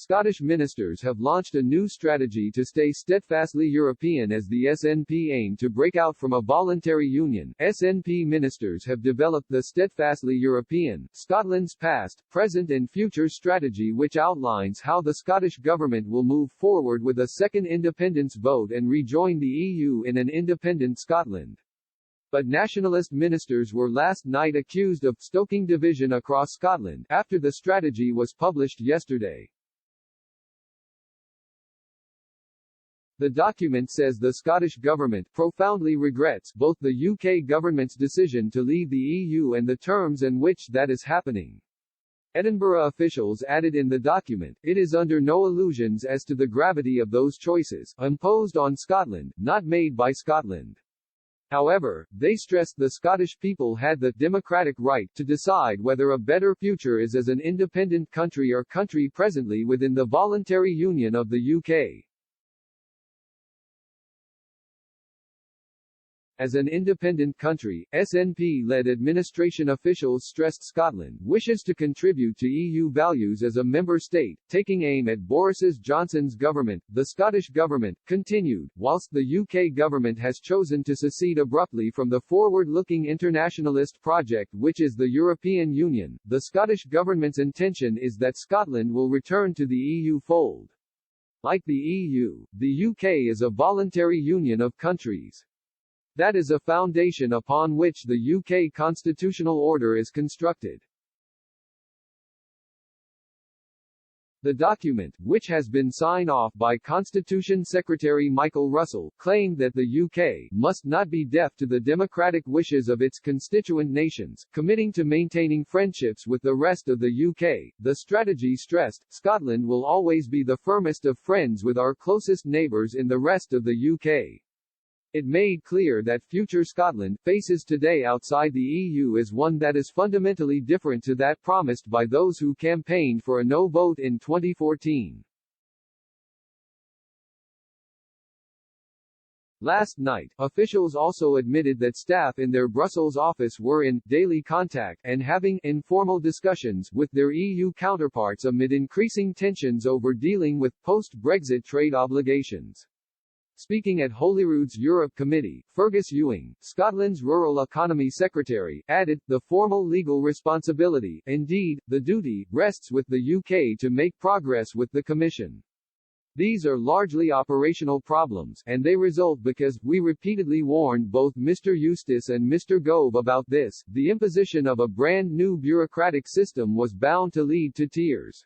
Scottish ministers have launched a new strategy to stay steadfastly European as the SNP aim to break out from a voluntary union. SNP ministers have developed the Steadfastly European, Scotland's past, present and future strategy, which outlines how the Scottish government will move forward with a second independence vote and rejoin the EU in an independent Scotland. But nationalist ministers were last night accused of stoking division across Scotland after the strategy was published yesterday. The document says the Scottish government profoundly regrets both the UK government's decision to leave the EU and the terms in which that is happening. Edinburgh officials added in the document, "It is under no illusions as to the gravity of those choices, imposed on Scotland, not made by Scotland." However, they stressed the Scottish people had the democratic right to decide whether a better future is as an independent country or country presently within the voluntary union of the UK. As an independent country, SNP-led administration officials stressed Scotland wishes to contribute to EU values as a member state, taking aim at Boris Johnson's government. The Scottish government continued, whilst the UK government has chosen to secede abruptly from the forward-looking internationalist project which is the European Union, the Scottish government's intention is that Scotland will return to the EU fold. Like the EU, the UK is a voluntary union of countries. That is a foundation upon which the UK constitutional order is constructed. The document, which has been signed off by Constitution Secretary Michael Russell, claimed that the UK must not be deaf to the democratic wishes of its constituent nations, committing to maintaining friendships with the rest of the UK. The strategy stressed, Scotland will always be the firmest of friends with our closest neighbours in the rest of the UK. It made clear that future Scotland faces today outside the EU is one that is fundamentally different to that promised by those who campaigned for a no vote in 2014. Last night, officials also admitted that staff in their Brussels office were in daily contact and having informal discussions with their EU counterparts amid increasing tensions over dealing with post-Brexit trade obligations. Speaking at Holyrood's Europe Committee, Fergus Ewing, Scotland's Rural Economy Secretary, added, "The formal legal responsibility, indeed, the duty, rests with the UK to make progress with the Commission. These are largely operational problems, and they result because, we repeatedly warned both Mr. Eustace and Mr. Gove about this, the imposition of a brand new bureaucratic system was bound to lead to tears."